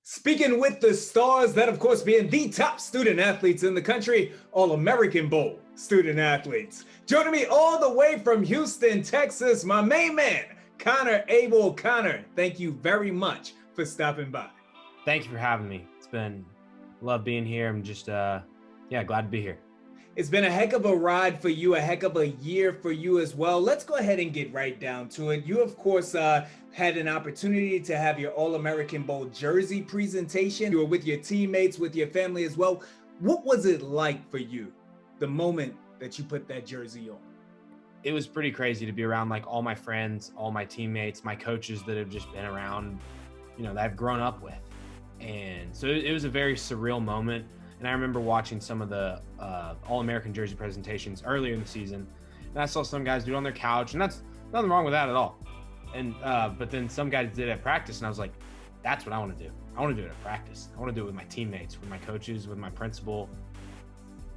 Speaking with the stars, that of course being the top student athletes in the country, All-American Bowl student athletes. Joining me all the way from Houston, Texas, my main man, Connor Abel. Connor, thank you very much for stopping by. Thank you for having me. It's been love being here. I'm just glad to be here. It's been a heck of a ride for you, a heck of a year for you as well. Let's go ahead and get right down to it. You, of course, had an opportunity to have your All-American Bowl jersey presentation. You were with your teammates, with your family as well. What was it like for you, the moment that you put that jersey on? It was pretty crazy to be around like all my friends, all my teammates, my coaches that have just been around, that I've grown up with. And so it was a very surreal moment. And I remember watching some of the All-American jersey presentations earlier in the season, and I saw some guys do it on their couch, and that's nothing wrong with that at all. And but then some guys did it at practice, and I was like, that's what I want to do. I want to do it at practice. I want to do it with my teammates, with my coaches, with my principal,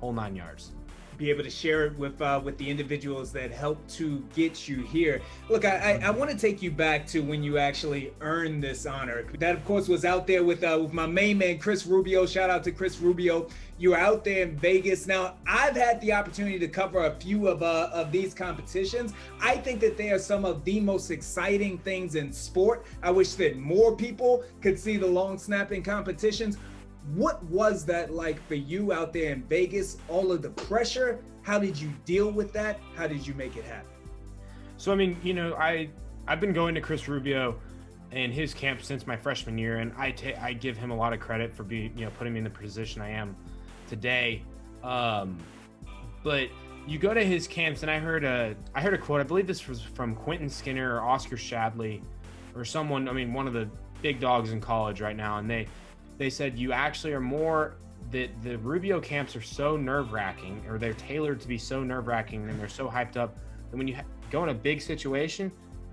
whole 9 yards. Be able to share it with the individuals that helped to get you here. Look, I want to take you back to when you actually earned this honor. That, of course, was out there with my main man, Chris Rubio. Shout out to Chris Rubio. You were out there in Vegas. Now, I've had the opportunity to cover a few of these competitions. I think that they are some of the most exciting things in sport. I wish that more people could see the long snapping competitions. What was that like for you out there in Vegas? All of the pressure, how did you deal with that? How did you make it happen? So, I mean, I've been going to Chris Rubio and his camp since my freshman year, and I give him a lot of credit for putting me in the position I am today. But you go to his camps, and I heard a quote. I believe this was from Quentin Skinner or Oscar Shadley or someone. One of the big dogs in college right now, and they said you actually are more that the Rubio camps are so nerve-wracking, or they're tailored to be so nerve-wracking, and they're so hyped up that when you go in a big situation,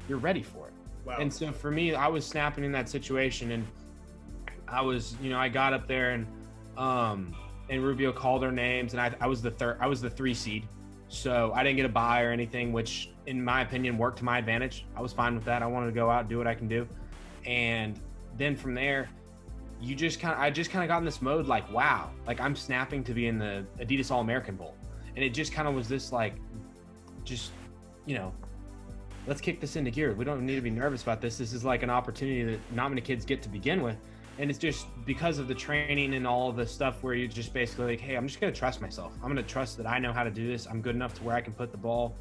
you're ready for it. Wow. And so for me, I was snapping in that situation, and I was, I got up there and Rubio called our names, and I was the 3 seed. So I didn't get a bye or anything, which in my opinion worked to my advantage. I was fine with that. I wanted to go out and do what I can do. And then from there, I just kind of got in this mode like, wow, like I'm snapping to be in the Adidas All-American Bowl. And it just kind of was this like, let's kick this into gear. We don't need to be nervous about this. This is like an opportunity that not many kids get to begin with. And it's just because of the training and all of the stuff where you're just basically like, hey, I'm just going to trust myself. I'm going to trust that I know how to do this. I'm good enough to where I can put the ball,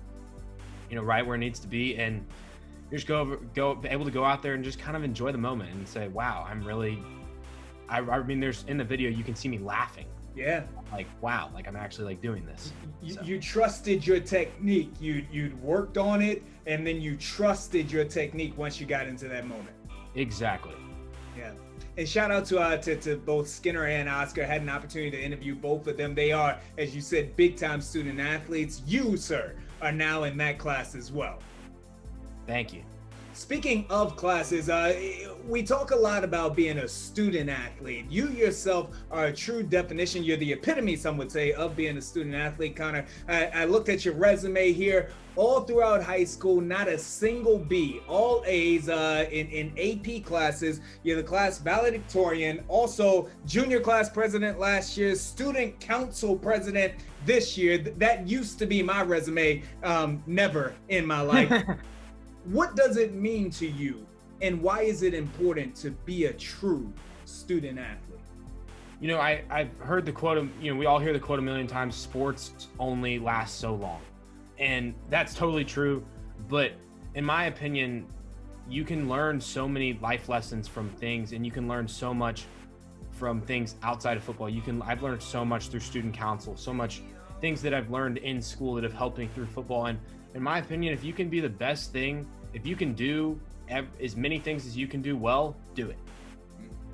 right where it needs to be. And you're just able to go out there and just kind of enjoy the moment and say, wow, there's in the video, you can see me laughing. Yeah. Like, wow, like I'm actually like doing this. You trusted your technique. You'd worked on it, and then you trusted your technique once you got into that moment. Exactly. Yeah. And shout out to both Skinner and Oscar. Had an opportunity to interview both of them. They are, as you said, big time student athletes. You, sir, are now in that class as well. Thank you. Speaking of classes, we talk a lot about being a student athlete. You yourself are a true definition. You're the epitome, some would say, of being a student athlete. Connor, I looked at your resume here. All throughout high school, not a single B, all A's in AP classes. You're the class valedictorian, also junior class president last year, student council president this year. That used to be my resume, never in my life. What does it mean to you, and why is it important to be a true student athlete? I've heard the quote, we all hear the quote a million times, sports only last so long. And that's totally true. But in my opinion, you can learn so many life lessons from things, and you can learn so much from things outside of football. I've learned so much through student council, so much things that I've learned in school that have helped me through football. And in my opinion, if you can be the best thing, if you can do as many things as you can do well, do it.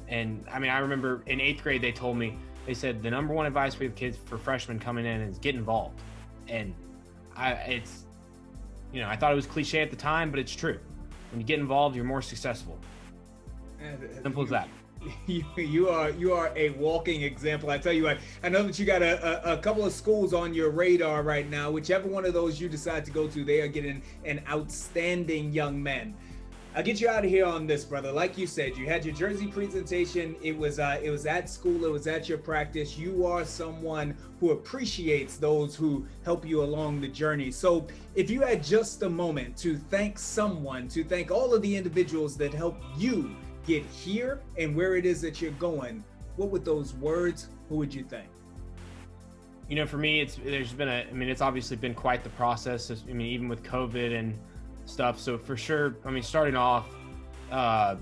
And I remember in 8th grade, they said the number one advice we have kids for freshmen coming in is get involved. And I thought it was cliche at the time, but it's true. When you get involved, you're more successful. Simple as that. You are a walking example. I tell you what, I know that you got a couple of schools on your radar right now. Whichever one of those you decide to go to, they are getting an outstanding young man. I'll get you out of here on this, brother. Like you said, you had your jersey presentation. It was at school. It was at your practice. You are someone who appreciates those who help you along the journey. So, if you had just a moment to thank someone, to thank all of the individuals that helped you get here and where it is that you're going, what would those words? Who would you thank? For me, it's obviously been quite the process. Even with COVID and stuff. So for sure, starting off,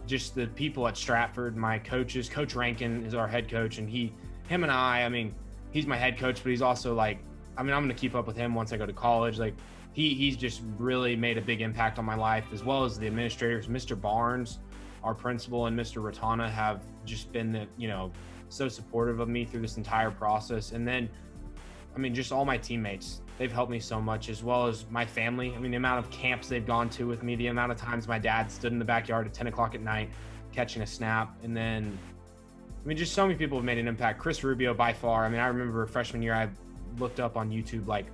just the people at Stratford, my coaches. Coach Rankin is our head coach, and him and I, he's my head coach, but he's also like, I'm going to keep up with him once I go to college. Like he's just really made a big impact on my life, as well as the administrators. Mr. Barnes, our principal, and Mr. Ratana have just been so supportive of me through this entire process. And then, just all my teammates, they've helped me so much, as well as my family. The amount of camps they've gone to with me, the amount of times my dad stood in the backyard at 10 o'clock at night catching a snap. And then, just so many people have made an impact. Chris Rubio, by far. I remember freshman year, I looked up on YouTube, like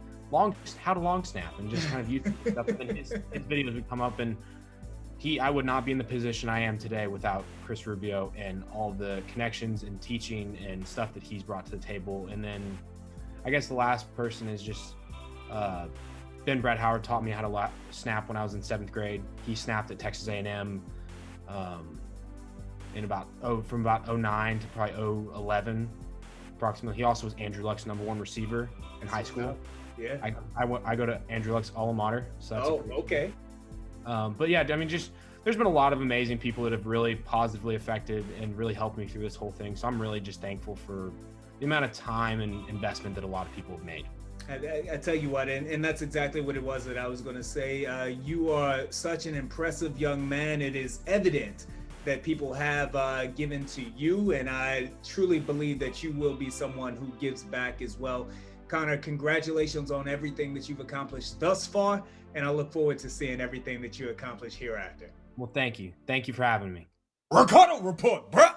how to long snap, and just kind of YouTube stuff. And then his videos would come up, and I would not be in the position I am today without Chris Rubio and all the connections and teaching and stuff that he's brought to the table. And then I guess the last person is just Ben Brett Howard taught me how to snap when I was in 7th grade. He snapped at Texas A&M from about 09 to probably 011 approximately. He also was Andrew Luck's #1 receiver in high school. Yeah. I go to Andrew Luck's alma mater. So that's okay. But yeah, there's been a lot of amazing people that have really positively affected and really helped me through this whole thing. So I'm really just thankful for the amount of time and investment that a lot of people have made. I tell you what, and that's exactly what it was that I was going to say. You are such an impressive young man. It is evident that people have given to you, and I truly believe that you will be someone who gives back as well. Connor, congratulations on everything that you've accomplished thus far, and I look forward to seeing everything that you accomplish hereafter. Well, thank you. Thank you for having me. Ricardo Report, bruh.